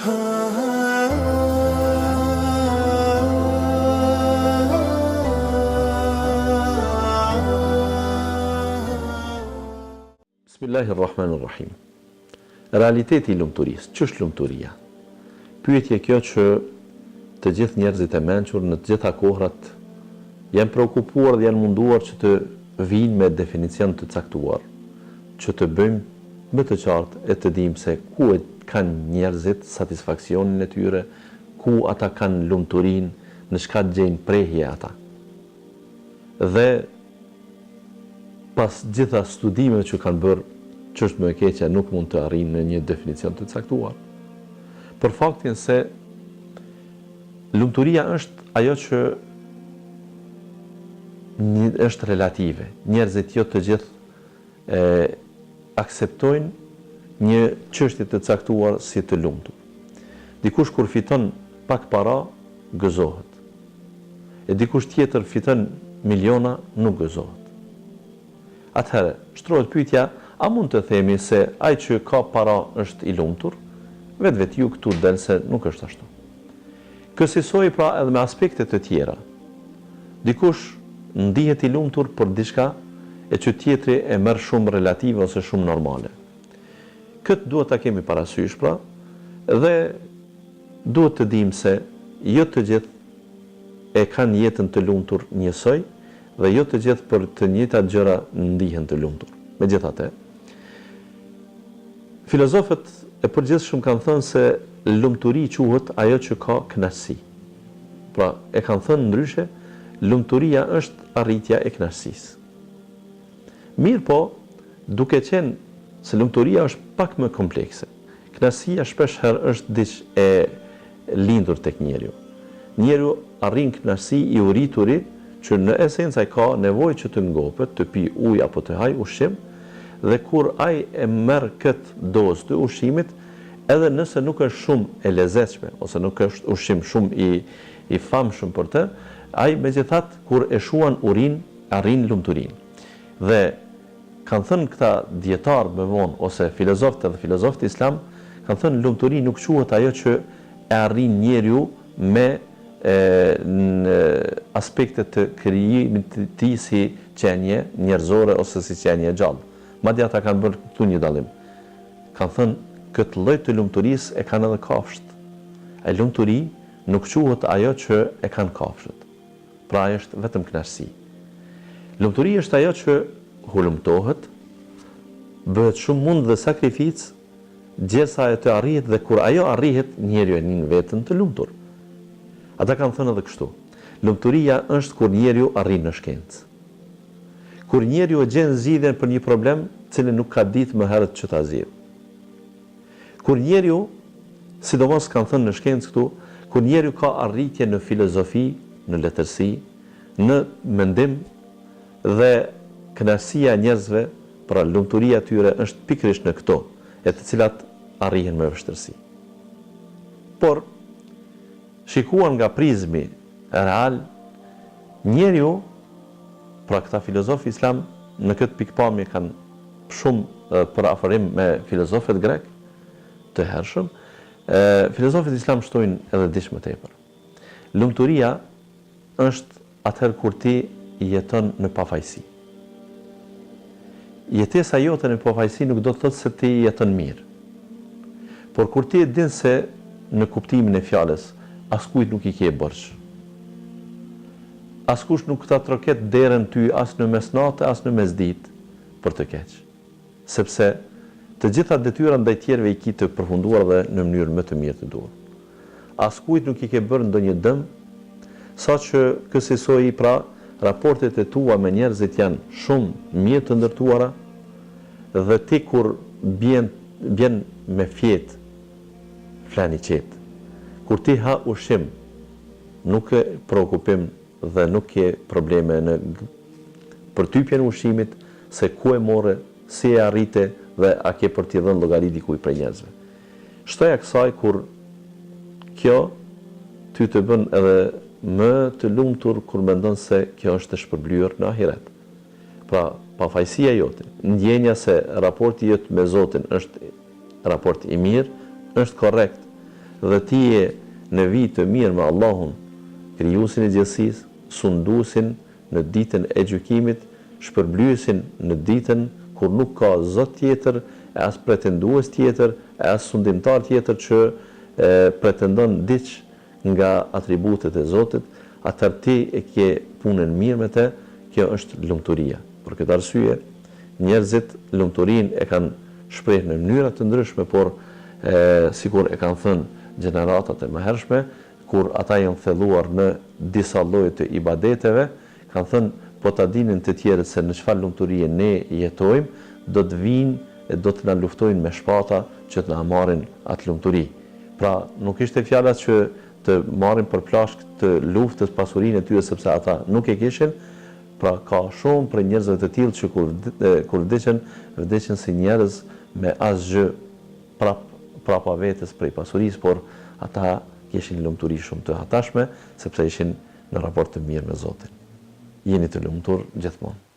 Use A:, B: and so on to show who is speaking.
A: Bismillahirrahmanirrahim. Realiteti i lumturisë. Ç'është lumturia? Pyetje kjo që të gjithë njerëzit e mençur në të gjitha kohrat janë preokupuar dhe janë munduar që të vinë me definicion të caktuar, që të bëjmë më të qartë e të dimë se ku e kanë njerëzit satisfaksionin e tyre, ku ata kanë lumturinë, në çka gjejnë prehje ata. Dhe pas gjitha studimeve që kanë bërë, ç'është më e keqja nuk mund të arrijnë në një definicion të caktuar. Për faktin se lumturia është ajo që është relative. Njerëzit jo të gjithë akseptojnë një çështje të caktuar si të lumtur. Dikush kur fiton pak para, gëzohet. E dikush tjetër fiton miliona, nuk gëzohet. Atëherë, shtrohet pyetja, a mund të themi se ai që ka para është i lumtur? Vetë ju këtu del se nuk është ashtu. Kësaj pra edhe me aspekte të tjera. Dikush ndihet i lumtur për diçka e që tjetri e merr shumë relative ose shumë normale. Këtë duhet ta kemi parasysh pra, dhe duhet të dimë se jo të gjithë e kanë jetën të lumtur njësoj dhe jo të gjithë për të njëjtat gjëra ndihen të lumtur. Megjithatë, filozofët e përgjithshëm kanë thënë se lumturi quhet ajo që ka kënaqësi. Pra, e kanë thënë ndryshe, lumturia është arritja e kënaqësisë. Mirë po, duke qenë se lumturia është pak më komplekse. Kënaqësia shpeshherë është diçka e lindur tek njeriu. Njeriu arrin kënaqësi i urrituri që në esencë ai ka nevojë që të ngopet, të pi ujë apo të haj ushqim, dhe kur ai e merr këtë dozë të ushqimit, edhe nëse nuk është shumë e lezetshme ose nuk është ushqim shumë i famshëm për të, ai megjithatë kur e shuan urin, arrin lumturinë. Dhe kanë thënë këta dietarë më vonë ose filozofët islam, kanë thënë lumturi nuk quhet ajo që e arrin njeriu me në aspektet të krijimit të tij si qenie njerëzore ose si qenie gjallë. Madje ata kanë bërë këtu një dallim. Kanë thënë këtë lloj të lumturisë e kanë edhe kafshët. E lumturi nuk quhet ajo që e kanë kafshët. Pra është vetëm kënaqësi. Lumturi është ajo që hulumtohet, bëhet shumë mund dhe sakrificë, derisa ajo të arrihet dhe kur ajo arrihet, njeriu e nin veten të lumtur. Ata kanë thënë edhe kështu. Lumturia është kur njeriu arrin në shkencë. Kur njeriu e gjen zgjidhjen për një problem, cilin nuk ka ditë më herët që ta zgjidh. Kur njeriu, sidomos kanë thënë në shkencë këtu, kur njeriu ka arritje në filozofi, në letërsi, në mendim dhe kënaqësia e njerëzve, pra lumturia e tyre është pikërisht në këto, e të cilat arrihen me vështirësi. Por shikuar nga prizmi real, njeriu, pra këta filozofë islam në këtë pikpamje kanë shumë për aferim me filozofët grek të hershëm, filozofët islam shtojnë edhe diç më tepër. Lumturia është atëherë kur ti jeton në pafajësi. Jetesa jote në pafajësi nuk do të thotë se ti jeton mirë. Por kur ti e din se në kuptimin e fjalës askujt nuk i ke borxh. Askush nuk ta troket derën ty as në mesnatë, as në mesditë për të keq. Sepse të gjitha detyrat ndaj tjerëve i ke të përfunduar dhe në mënyrë më të mirë të duhur. Askujt nuk i ke bërë ndonjë dëm, saqë kësaj pra raportet e tua me njerëzit janë shumë mirë të ndërtuara dhe ti kur bjen me fjet flani qet. Kur ti ha ushqim, nuk e preokupim dhe nuk ke probleme në përtypjen e ushqimit, se ku e morë, si e arrite dhe a ke për t'i dhënë llogari dikujt prej njerëzve. Shtoja kësaj kur kjo ty të bën edhe më të lumtur kur mendon se kjo është e shpërblyer në ahiret. Pra, pafajësia jote, ndjenja se raporti jot me Zotin është raport i mirë, është korrekt dhe ti je në vit të mirë me Allahun, krijuesin e gjithësisë, sunduesin në ditën e gjykimit, shpërblyesin në ditën kur nuk ka zot tjetër, e as pretendues tjetër, e as sundimtar tjetër që pretendon diç nga atributet e Zotit, atëherë ti e ke punën mirë me te, kjo është lumturia. Për këtë arsye, njerëzit lumturinë e kanë shprehë në mënyra të ndryshme, por sikur e kanë thënë gjeneratat e mëhershme, kur ata janë thelluar në disa lloje të ibadeteve, kanë thënë po ta dinin të tjerët se në çfarë lumturie ne jetojmë, do të vinë e do të na luftojnë me shpata që të na marrin atë lumturi. Pra, nuk ishte fjala që të marrin për plashk të luftës pasurinë e tyre sepse ata nuk e kishin. Pra, ka shumë për njerëzve të tillë që kur vdeqen si njerëz me asgjë prapa vetes prej pasurisë, por ata kishin lumturi shumë të hatashme sepse ishin në raport të mirë me Zotin. Jeni të lumtur gjithmonë.